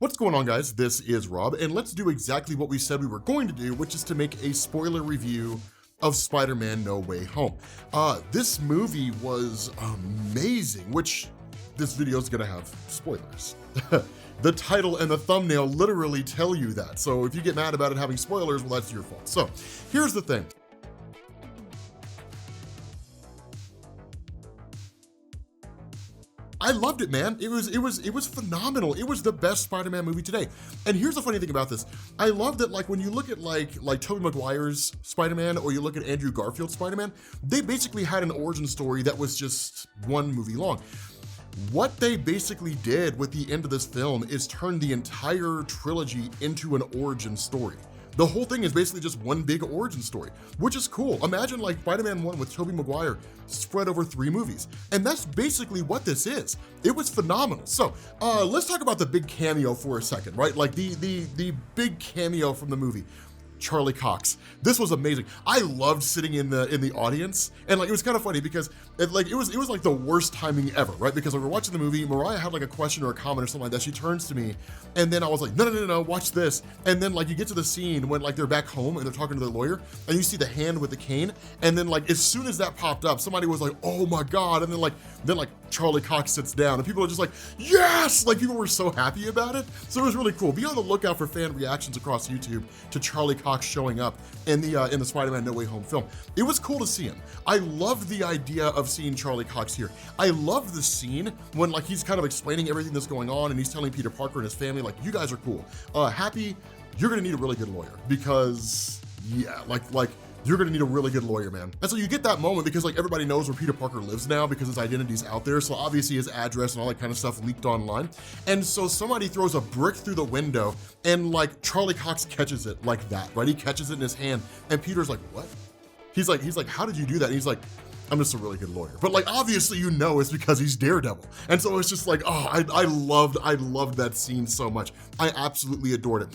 What's going on, guys? This is Rob, and let's do exactly what we said we were going to do, which is to make a spoiler review of Spider-Man No Way Home. This movie was amazing, which this video is gonna have spoilers. The title and the thumbnail literally tell you that, so if you get mad about it having spoilers, well, that's your fault. So here's the thing. I loved it, man. It was phenomenal. It was the best Spider-Man movie today. And here's the funny thing about this. I love that, like, when you look at like Tobey Maguire's Spider-Man or you look at Andrew Garfield's Spider-Man, they basically had an origin story that was just one movie long. What they basically did with the end of this film is turn the entire trilogy into an origin story. The whole thing is basically just one big origin story, which is cool. Imagine like Spider-Man 1 with Tobey Maguire spread over 3 movies. And that's basically what this is. It was phenomenal. So let's talk about the big cameo for a second, right? Like the big cameo from the movie. Charlie Cox. This was amazing. I loved sitting in the audience, and like it was kind of funny because it was like the worst timing ever, right? Because when we were watching the movie, Mariah had like a question or a comment or something like that. She turns to me, and then I was like, no, watch this. And then like you get to the scene when like they're back home and they're talking to their lawyer, and you see the hand with the cane, and then like as soon as that popped up, somebody was like, oh my god, and then like Charlie Cox sits down, and people are just like, yes! Like people were so happy about it. So it was really cool. Be on the lookout for fan reactions across YouTube to Charlie Cox showing up in the Spider-Man No Way Home film. It was cool to see him. I loved the idea of seeing Charlie Cox here. I loved the scene when like he's kind of explaining everything that's going on, and he's telling Peter Parker and his family, like, you guys are cool. Happy, you're gonna need a really good lawyer because yeah, like you're gonna need a really good lawyer, man. And so you get that moment because like everybody knows where Peter Parker lives now because his identity's out there. So obviously his address and all that kind of stuff leaked online. And so somebody throws a brick through the window and like Charlie Cox catches it like that, right? He catches it in his hand and Peter's like, what? He's like, how did you do that? And he's like, I'm just a really good lawyer. But like, obviously, you know, it's because he's Daredevil. And so it's just like, oh, I loved that scene so much. I absolutely adored it.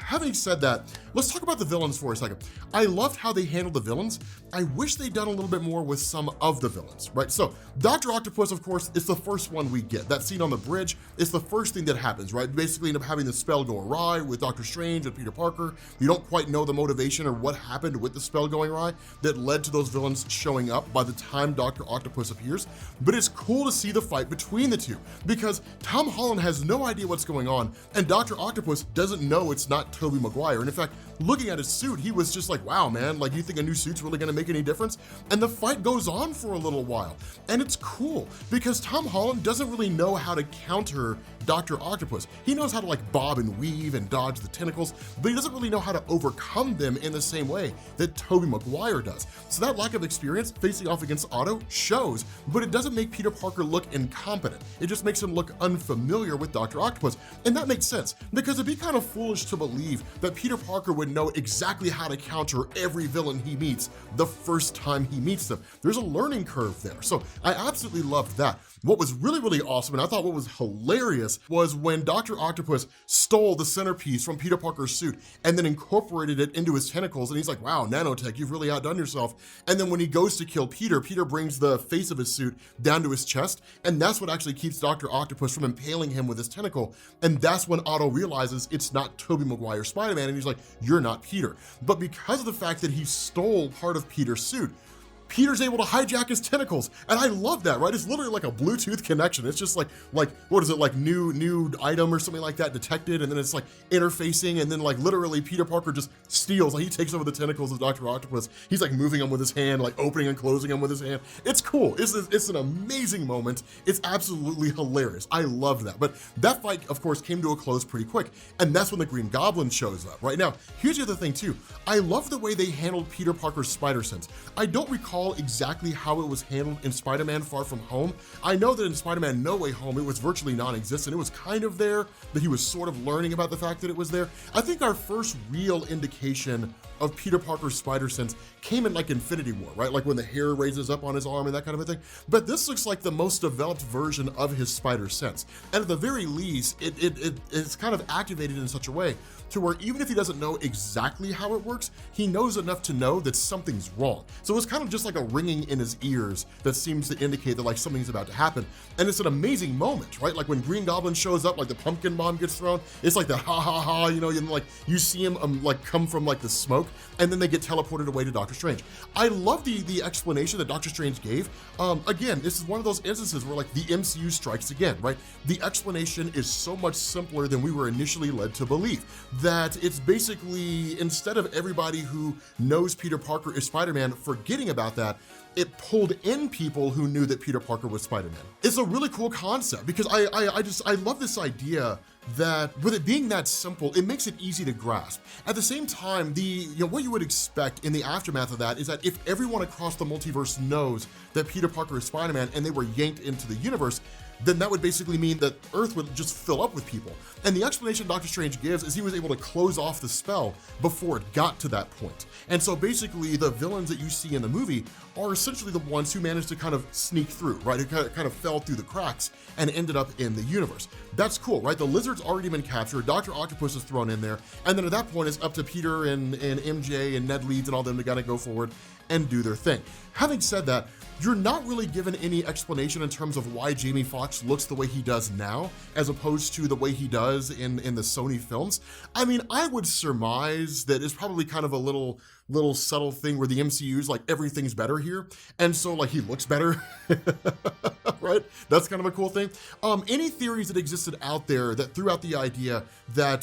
Having said that, let's talk about the villains for a second. I loved how they handled the villains. I wish they'd done a little bit more with some of the villains, right? So Dr. Octopus, of course, is the first one we get. That scene on the bridge is the first thing that happens, right? Basically end up having the spell go awry with Dr. Strange and Peter Parker. You don't quite know the motivation or what happened with the spell going awry that led to those villains showing up by the time Dr. Octopus appears. But it's cool to see the fight between the two because Tom Holland has no idea what's going on and Dr. Octopus doesn't know it's not Tobey Maguire. And in fact, looking at his suit, he was just like, wow, man, like you think a new suit's really gonna make any difference? And the fight goes on for a little while. And it's cool because Tom Holland doesn't really know how to counter Dr. Octopus. He knows how to like bob and weave and dodge the tentacles, but he doesn't really know how to overcome them in the same way that Tobey Maguire does. So that lack of experience facing off against Otto shows, but it doesn't make Peter Parker look incompetent. It just makes him look unfamiliar with Dr. Octopus. And that makes sense because it'd be kind of foolish to believe that Peter Parker would know exactly how to counter every villain he meets the first time he meets them. There's a learning curve there. So I absolutely loved that. What was really, really awesome, and I thought what was hilarious, was when Dr. Octopus stole the centerpiece from Peter Parker's suit and then incorporated it into his tentacles. And he's like, wow, nanotech, you've really outdone yourself. And then when he goes to kill Peter, Peter brings the face of his suit down to his chest. And that's what actually keeps Dr. Octopus from impaling him with his tentacle. And that's when Otto realizes it's not Tobey Maguire Spider-Man. And he's like, you're not Peter. But because of the fact that he stole part of Peter's suit, Peter's able to hijack his tentacles. And I love that, right? It's literally like a Bluetooth connection. It's just like what is it, like new item or something like that detected, and then it's like interfacing, and then like literally Peter Parker just steals, like he takes over the tentacles of Dr. Octopus. He's like moving them with his hand, like opening and closing them with his hand. It's cool. It's an amazing moment. It's absolutely hilarious. I love that. But that fight, of course, came to a close pretty quick. And that's when the Green Goblin shows up. Right now, here's the other thing too. I love the way they handled Peter Parker's spider sense. I don't recall exactly how it was handled in Spider-Man Far From Home. I know that in Spider-Man No Way Home, it was virtually non-existent. It was kind of there, but he was sort of learning about the fact that it was there. I think our first real indication of Peter Parker's spider sense came in like Infinity War, right? Like when the hair raises up on his arm and that kind of a thing. But this looks like the most developed version of his spider sense. And at the very least, it's kind of activated in such a way to where even if he doesn't know exactly how it works, he knows enough to know that something's wrong. So it's kind of just just like a ringing in his ears that seems to indicate that like something's about to happen. And it's an amazing moment, right? Like when Green Goblin shows up, like the pumpkin bomb gets thrown, it's like the ha ha ha, you know, and like you see him like come from like the smoke, and then they get teleported away to Doctor Strange. I love the explanation that Doctor Strange gave. Again, this is one of those instances where like the MCU strikes again, right? The explanation is so much simpler than we were initially led to believe. That it's basically, instead of everybody who knows Peter Parker is Spider-Man forgetting about that, it pulled in people who knew that Peter Parker was Spider-Man. It's a really cool concept because I love this idea that with it being that simple, it makes it easy to grasp. At the same time, what you would expect in the aftermath of that is that if everyone across the multiverse knows that Peter Parker is Spider-Man and they were yanked into the universe, then that would basically mean that Earth would just fill up with people. And the explanation Doctor Strange gives is he was able to close off the spell before it got to that point. And so basically the villains that you see in the movie are essentially the ones who managed to kind of sneak through, right? Who kind of fell through the cracks and ended up in the universe. That's cool, right? The Lizard's already been captured, Dr. Octopus is thrown in there, and then at that point it's up to Peter and MJ and Ned Leeds and all them to gotta go forward and do their thing. Having said that, you're not really given any explanation in terms of why Jamie Foxx looks the way he does now, as opposed to the way he does in the Sony films. I mean, I would surmise that it's probably kind of a little subtle thing where the MCU's like, everything's better here, and so like he looks better, right? That's kind of a cool thing. Any theories that existed out there that threw out the idea that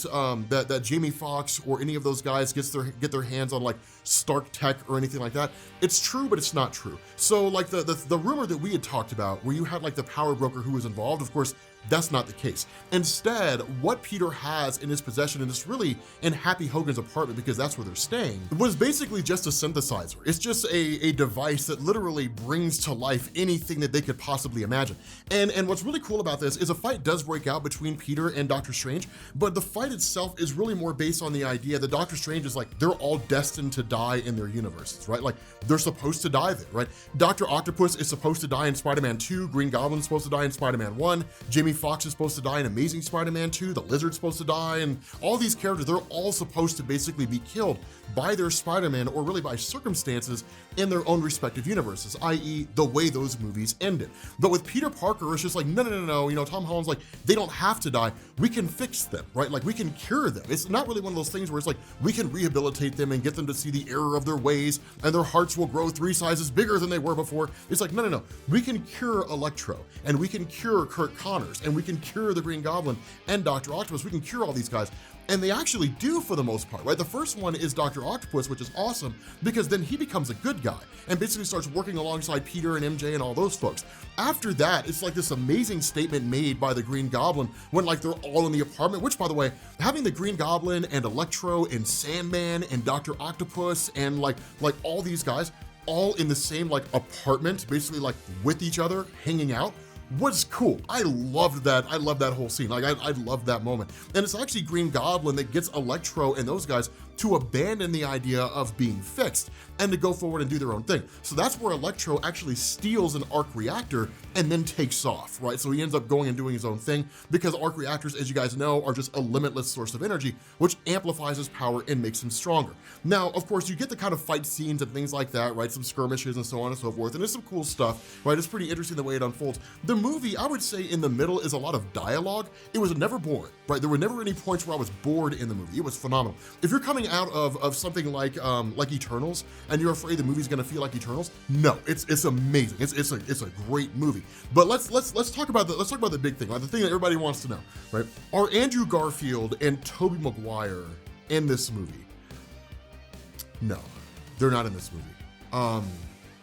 that Jamie Foxx or any of those guys get their hands on like Stark tech or anything like that, it's true, but it's not true. So like the rumor that we had talked about where you had like the power broker who was involved, of course, that's not the case. Instead, what Peter has in his possession, and it's really in Happy Hogan's apartment because that's where they're staying, was basically just a synthesizer. It's just a device that literally brings to life anything that they could possibly imagine. And what's really cool about this is a fight does break out between Peter and Doctor Strange, but the fight itself is really more based on the idea that Doctor Strange is like, they're all destined to die in their universes, right? Like they're supposed to die there, right? Dr. Octopus is supposed to die in Spider-Man 2, Green Goblin's supposed to die in Spider-Man 1, Jamie Foxx is supposed to die in Amazing Spider-Man 2, the Lizard's supposed to die, and all these characters, they're all supposed to basically be killed by their Spider-Man or really by circumstances in their own respective universes, i.e. the way those movies ended. But with Peter Parker, it's just like, no, you know, Tom Holland's like, they don't have to die, we can fix them, right? Like we can cure them. It's not really one of those things where it's like, we can rehabilitate them and get them to see the error of their ways and their hearts will grow 3 sizes bigger than they were before. It's like, no, we can cure Electro and we can cure Kurt Connors and we can cure the Green Goblin and Dr. Octopus. We can cure all these guys. And they actually do for the most part, right? The first one is Dr. Octopus, which is awesome because then he becomes a good guy and basically starts working alongside Peter and MJ and all those folks. After that, it's like this amazing statement made by the Green Goblin when like they're all in the apartment, which by the way, having the Green Goblin and Electro and Sandman and Dr. Octopus and like all these guys all in the same like apartment, basically like with each other, hanging out, was cool. I loved that. I love that whole scene. Like I love that moment. And it's actually Green Goblin that gets Electro and those guys to abandon the idea of being fixed and to go forward and do their own thing. So that's where Electro actually steals an arc reactor and then takes off, right? So he ends up going and doing his own thing because arc reactors, as you guys know, are just a limitless source of energy, which amplifies his power and makes him stronger. Now, of course, you get the kind of fight scenes and things like that, right? Some skirmishes and so on and so forth. And there's some cool stuff, right? It's pretty interesting the way it unfolds. The movie, I would say in the middle is a lot of dialogue. It was never boring, right? There were never any points where I was bored in the movie. It was phenomenal. If you're coming out of something like Eternals and you're afraid the movie's gonna feel like Eternals, no, it's amazing. It's a great movie. But let's talk about the big thing, right? The thing that everybody wants to know, right? Are Andrew Garfield and Tobey Maguire in this movie? No, they're not in this movie.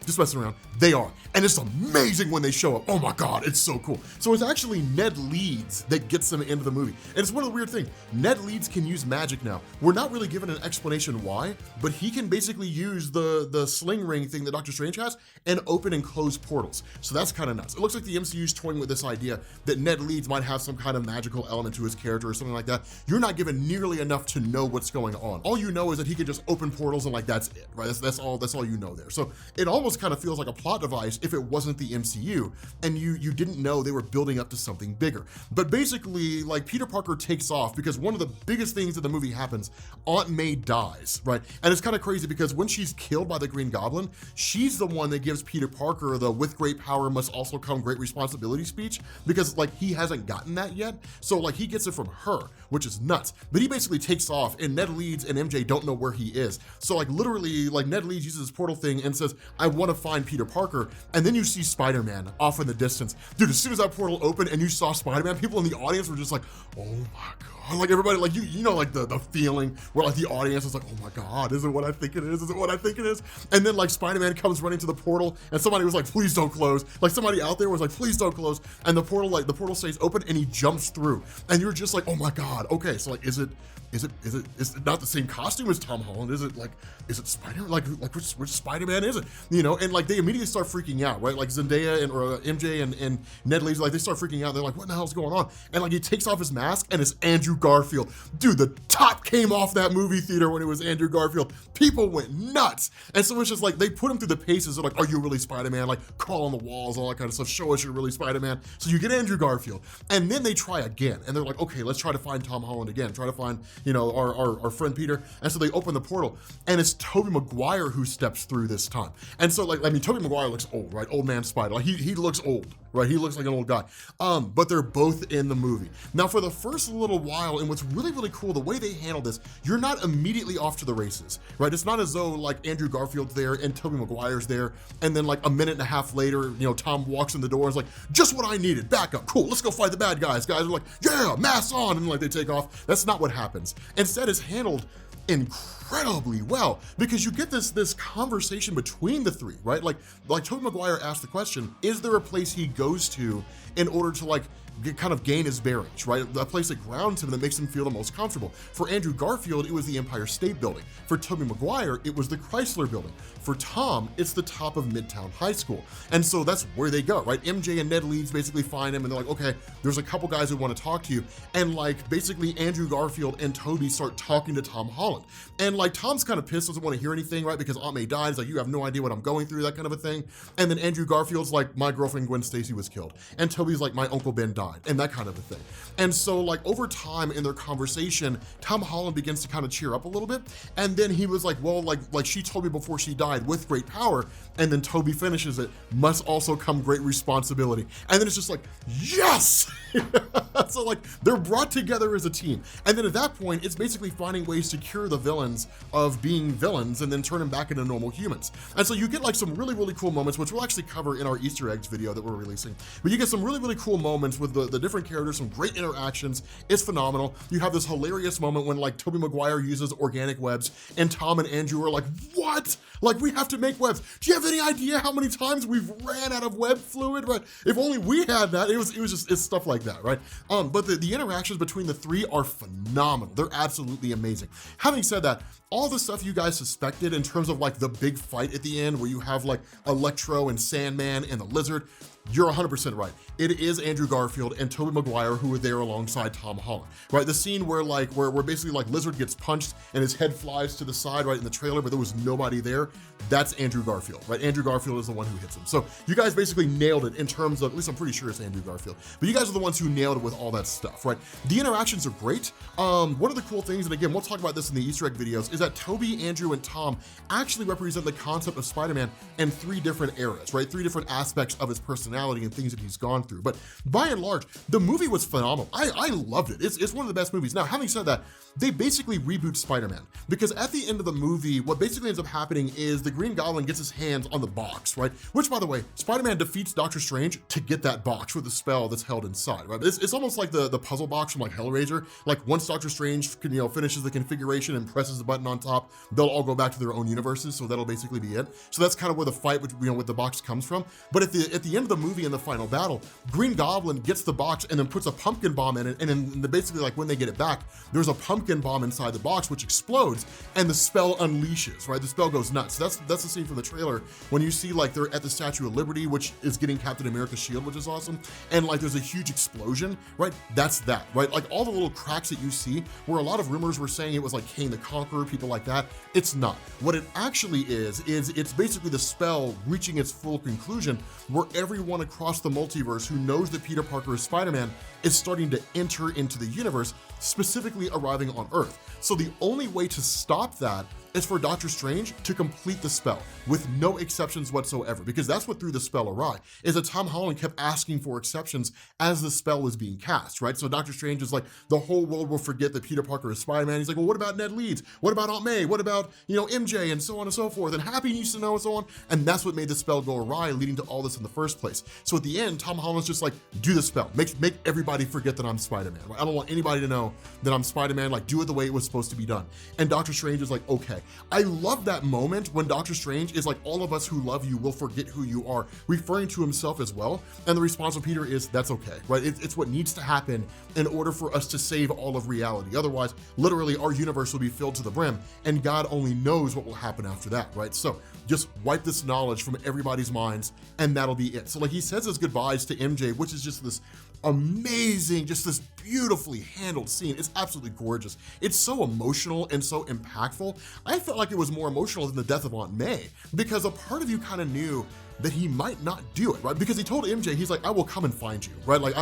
Just messing around. They are. And it's amazing when they show up. Oh my God, it's so cool. So it's actually Ned Leeds that gets them into the movie. And it's one of the weird things. Ned Leeds can use magic now. We're not really given an explanation why, but he can basically use the sling ring thing that Doctor Strange has and open and close portals. So that's kind of nuts. It looks like the MCU's toying with this idea that Ned Leeds might have some kind of magical element to his character or something like that. You're not given nearly enough to know what's going on. All you know is that he can just open portals and like that's it, right? That's all you know there. So it almost almost kind of feels like a plot device if it wasn't the MCU, and you didn't know they were building up to something bigger. But basically, like, Peter Parker takes off because one of the biggest things in the movie happens. Aunt May dies, right? And it's kind of crazy because when she's killed by the Green Goblin, she's the one that gives Peter Parker the "with great power must also come great responsibility" speech, because like he hasn't gotten that yet. So like he gets it from her, which is nuts. But he basically takes off, and Ned Leeds and MJ don't know where he is. So like literally, like Ned Leeds uses his portal thing and says, "I want to find Peter Parker." And then you see Spider-Man off in the distance. Dude, as soon as that portal opened and you saw Spider-Man, people in the audience were just like, "Oh my God." Like everybody, like you know, like the feeling where like the audience is like, "Oh my God, is it what I think it is? Is it what I think it is?" And then like Spider-Man comes running to the portal, and somebody was like, "Please don't close." Like somebody out there was like, "Please don't close." And the portal stays open, and he jumps through, and you're just like, "Oh my God, okay." So like, is it not the same costume as Tom Holland? Is it Spider? Like which Spider-Man is it? You know, and like they immediately start freaking out, right? Like Zendaya and or MJ and Ned Leeds, like they start freaking out. They're like, "What the hell's going on?" And like he takes off his mask, and it's Andrew Garfield. Dude, the top came off that movie theater when it was Andrew Garfield. People went nuts. And so it's just like they put him through the paces. They're like, "Are you really Spider-Man?" Like crawl on the walls, all that kind of stuff. Show us you're really Spider-Man. So you get Andrew Garfield, and then they try again, and they're like, "Okay, let's try to find Tom Holland again. Try to find, you know, our friend Peter." And so they open the portal, and it's Tobey Maguire who steps through this time. And so like, I mean, Tobey Maguire looks old, right? Old man Spider. Like he looks old, right? He looks like an old guy. But they're both in the movie. Now for the first little while, and what's really, really cool, the way they handle this, you're not immediately off to the races, right? It's not as though like Andrew Garfield's there and Tobey Maguire's there, and then like a minute and a half later, you know, Tom walks in the door and is like, "Just what I needed, backup, cool, let's go fight the bad guys." Guys are like, "Yeah, masks on," and like they take off. That's not what happens. Instead, it's handled incredibly well, because you get this conversation between the three, right? Like Tobey Maguire asked the question, is there a place he goes to in order to like kind of gain his bearings, right? A place that grounds him, that makes him feel the most comfortable. For Andrew Garfield, it was the Empire State Building. For Tobey Maguire, it was the Chrysler Building. For Tom, it's the top of Midtown High School. And so that's where they go, right? MJ and Ned Leeds basically find him, and they're like, "Okay, there's a couple guys who want to talk to you." And like basically Andrew Garfield and Tobey start talking to Tom Holland. And like Tom's kind of pissed, doesn't want to hear anything, right? Because Aunt May died. He's like, "You have no idea what I'm going through," that kind of a thing. And then Andrew Garfield's like, "My girlfriend Gwen Stacy was killed." And Tobey's like, "My Uncle Ben died," and that kind of a thing. And so like over time in their conversation, Tom Holland begins to kind of cheer up a little bit. And then he was like, "Well, like she told me before she died, with great power." And then Tobey finishes it, "must also come great responsibility." And then it's just like, yes! So like they're brought together as a team. And then at that point, it's basically finding ways to cure the villains of being villains and then turn them back into normal humans. And so you get like some really, really cool moments, which we'll actually cover in our Easter eggs video that we're releasing. But you get some really, really cool moments with the different characters, some great interactions. It's phenomenal. You have this hilarious moment when like Tobey Maguire uses organic webs, and Tom and Andrew are like, "What? Like we have to make webs. Do you have any idea how many times we've ran out of web fluid?" Right? If only we had that. It's stuff like that, right? But the interactions between the three are phenomenal. They're absolutely amazing. Having said that, all the stuff you guys suspected in terms of like the big fight at the end where you have like Electro and Sandman and the Lizard, you're 100% right. It is Andrew Garfield and Tobey Maguire who were there alongside Tom Holland, right? The scene where where basically like Lizard gets punched and his head flies to the side, right, in the trailer, but there was nobody there. That's Andrew Garfield, right? Andrew Garfield is the one who hits him. So you guys basically nailed it in terms of, at least I'm pretty sure it's Andrew Garfield, but you guys are the ones who nailed it with all that stuff, right? The interactions are great. One of the cool things, and again, we'll talk about this in the Easter egg videos, is that Tobey, Andrew, and Tom actually represent the concept of Spider-Man in 3 different eras, right? 3 different aspects of his personality and things that he's gone through. But by and large, the movie was phenomenal. I loved it. It's one of the best movies. Now, having said that, they basically reboot Spider-Man, because at the end of the movie, what basically ends up happening is the Green Goblin gets his hands on the box, right? Which, by the way, Spider-Man defeats Doctor Strange to get that box with the spell that's held inside, right? It's almost like the puzzle box from like Hellraiser. Like once Doctor Strange finishes the configuration and presses the button on top, they'll all go back to their own universes. So that'll basically be it. So that's kind of where the fight with the box comes from. But at the end of the movie in the final battle, Green Goblin gets the box and then puts a pumpkin bomb in it, and then basically like when they get it back, there's a pumpkin bomb inside the box which explodes and the spell unleashes, right? The spell goes nuts. So that's the scene from the trailer when you see like they're at the Statue of Liberty, which is getting Captain America's shield, which is awesome, and like there's a huge explosion, right? That's that, right? Like all the little cracks that you see where a lot of rumors were saying it was like Kane the Conqueror, people like that, it's not. What it actually is it's basically the spell reaching its full conclusion where everyone across the multiverse who knows that Peter Parker is Spider-Man is starting to enter into the universe, specifically arriving on Earth. So the only way to stop that is for Doctor Strange to complete the spell with no exceptions whatsoever, because that's what threw the spell awry, is that Tom Holland kept asking for exceptions as the spell was being cast, right? So Doctor Strange is like, the whole world will forget that Peter Parker is Spider-Man. He's like, well, what about Ned Leeds? What about Aunt May? What about, MJ, and so on and so forth, and Happy needs to know, and so on. And that's what made the spell go awry, leading to all this in the first place. So at the end, Tom Holland's just like, do the spell, make everybody forget that I'm Spider-Man, right? I don't want anybody to know that I'm Spider-Man, like do it the way it was supposed to be done. And Doctor Strange is like, okay. I love that moment when Doctor Strange is like, all of us who love you will forget who you are, referring to himself as well. And the response of Peter is, that's okay, right? It's what needs to happen in order for us to save all of reality. Otherwise, literally our universe will be filled to the brim, and God only knows what will happen after that, right? So just wipe this knowledge from everybody's minds, and that'll be it. So like he says his goodbyes to MJ, which is just this amazing, just this beautifully handled scene. It's absolutely gorgeous. It's so emotional and so impactful. I felt like it was more emotional than the death of Aunt May, because a part of you kind of knew that he might not do it, right? Because he told MJ, he's like, I will come and find you, right? Like,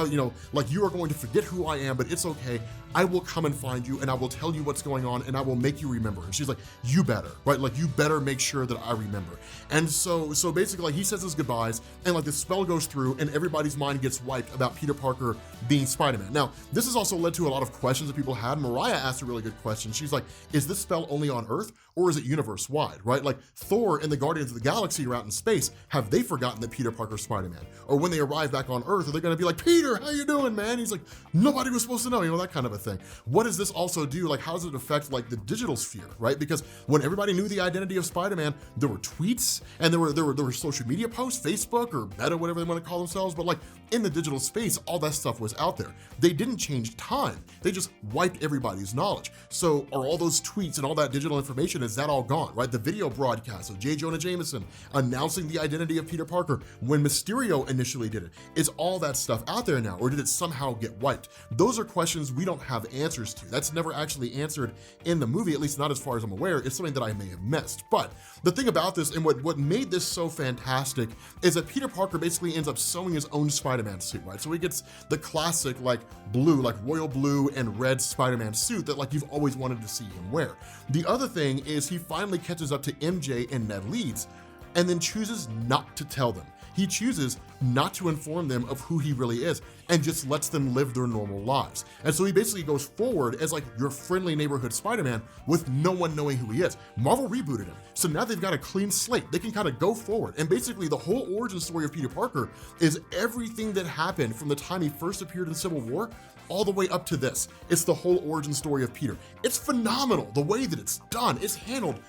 like you are going to forget who I am, but it's okay. I will come and find you, and I will tell you what's going on, and I will make you remember. And she's like, you better, right? Like, you better make sure that I remember. And so basically, like, he says his goodbyes, and like the spell goes through, and everybody's mind gets wiped about Peter Parker being Spider-Man. Now, this has also led to a lot of questions that people had. Mariah asked a really good question. She's like, is this spell only on Earth, or is it universe-wide, right? Like, Thor and the Guardians of the Galaxy are out in space. Have they forgotten that Peter Parker's Spider-Man? Or when they arrive back on Earth, are they gonna be like, Peter, how you doing, man? He's like, nobody was supposed to know, that kind of a thing. What does this also do? Like, how does it affect like the digital sphere, right? Because when everybody knew the identity of Spider-Man, there were tweets, and there were social media posts, Facebook or Meta, whatever they want to call themselves, but like in the digital space, all that stuff was out there. They didn't change time. They just wiped everybody's knowledge. So are all those tweets and all that digital information, is that all gone, right? The video broadcast of J. Jonah Jameson announcing the identity of Peter Parker when Mysterio initially did it, is all that stuff out there now, or did it somehow get wiped? Those are questions we don't have answers to. That's never actually answered in the movie, at least not as far as I'm aware. It's something that I may have missed. But the thing about this, and what made this so fantastic, is that Peter Parker basically ends up sewing his own Spider-Man suit, right? So he gets the classic like blue, like royal blue and red Spider-Man suit that like you've always wanted to see him wear. The other thing is he finally catches up to MJ and Ned Leeds, and then chooses not to tell them. He chooses not to inform them of who he really is, and just lets them live their normal lives. And so he basically goes forward as like your friendly neighborhood Spider-Man with no one knowing who he is. Marvel rebooted him, so now they've got a clean slate. They can kind of go forward, and basically the whole origin story of Peter Parker is everything that happened from the time he first appeared in Civil War all the way up to this. It's the whole origin story of Peter. It's phenomenal the way that it's done. It's handled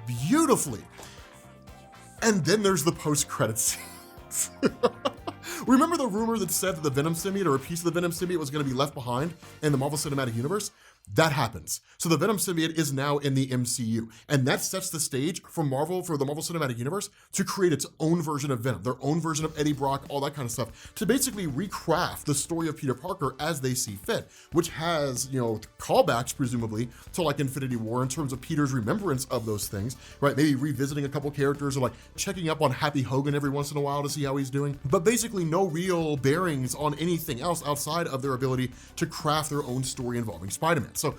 beautifully. And then there's the post-credits scenes. Remember the rumor that said that the Venom symbiote, or a piece of the Venom symbiote, was going to be left behind in the Marvel Cinematic Universe? That happens. So the Venom symbiote is now in the MCU, and that sets the stage for the Marvel Cinematic Universe to create its own version of Venom, their own version of Eddie Brock, all that kind of stuff, to basically recraft the story of Peter Parker as they see fit, which has, callbacks presumably to like Infinity War in terms of Peter's remembrance of those things, right? Maybe revisiting a couple characters, or like checking up on Happy Hogan every once in a while to see how he's doing, but basically no real bearings on anything else outside of their ability to craft their own story involving Spider-Man. So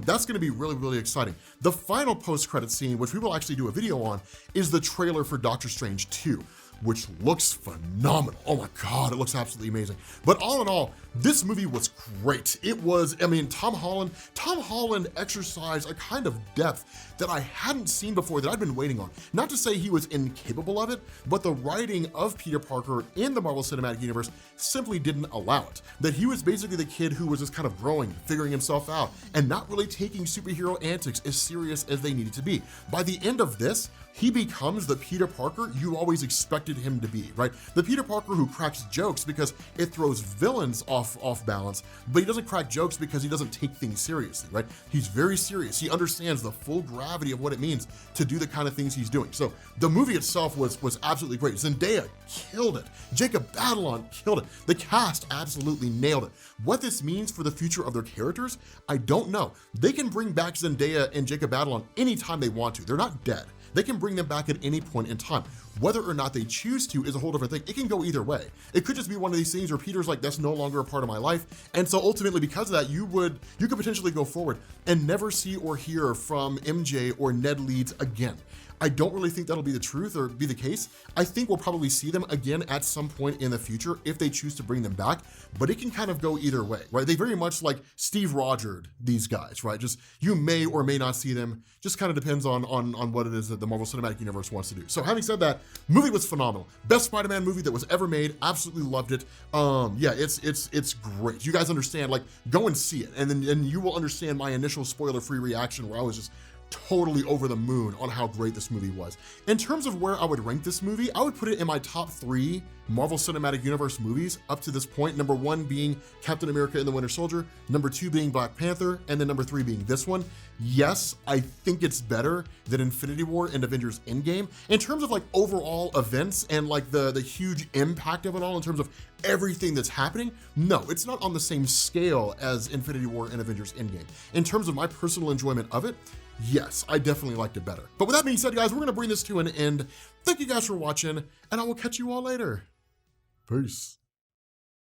that's going to be really, really exciting. The final post-credit scene, which we will actually do a video on, is the trailer for Doctor Strange 2, which looks phenomenal. Oh my God, it looks absolutely amazing. But all in all, this movie was great. It was, Tom Holland exercised a kind of depth that I hadn't seen before, that I'd been waiting on. Not to say he was incapable of it, but the writing of Peter Parker in the Marvel Cinematic Universe simply didn't allow it. That he was basically the kid who was just kind of growing, figuring himself out, and not really taking superhero antics as serious as they needed to be. By the end of this, he becomes the Peter Parker you always expected expected him to be, right? The Peter Parker who cracks jokes because it throws villains off balance, but he doesn't crack jokes because he doesn't take things seriously, right? He's very serious. He understands the full gravity of what it means to do the kind of things he's doing. So the movie itself was absolutely great. Zendaya killed it. Jacob Batalon killed it. The cast absolutely nailed it. What this means for the future of their characters, I don't know. They can bring back Zendaya and Jacob Batalon anytime they want to. They're not dead. They can bring them back at any point in time. Whether or not they choose to is a whole different thing. It can go either way. It could just be one of these things where Peter's like, that's no longer a part of my life. And so ultimately because of that, you could potentially go forward and never see or hear from MJ or Ned Leeds again. I don't really think that'll be the truth or be the case. I think we'll probably see them again at some point in the future if they choose to bring them back, but it can kind of go either way, right? They very much like Steve Rogered these guys, right? Just you may or may not see them, just kind of depends on what it is that the Marvel Cinematic Universe wants to do. So having said that, movie was phenomenal. Best Spider-Man movie that was ever made, absolutely loved it. Yeah, it's great. You guys understand, like go and see it and you will understand my initial spoiler-free reaction where I was just totally over the moon on how great this movie was. In terms of where I would rank this movie, I would put it in my top 3 Marvel Cinematic Universe movies up to this point. Number 1 being Captain America and the Winter Soldier, number 2 being Black Panther, and then number 3 being this one. Yes, I think it's better than Infinity War and Avengers Endgame. In terms of like overall events and like the huge impact of it all in terms of everything that's happening, no, it's not on the same scale as Infinity War and Avengers Endgame. In terms of my personal enjoyment of it, yes, I definitely liked it better. But with that being said, guys, we're gonna bring this to an end. Thank you guys for watching, and I will catch you all later. Peace.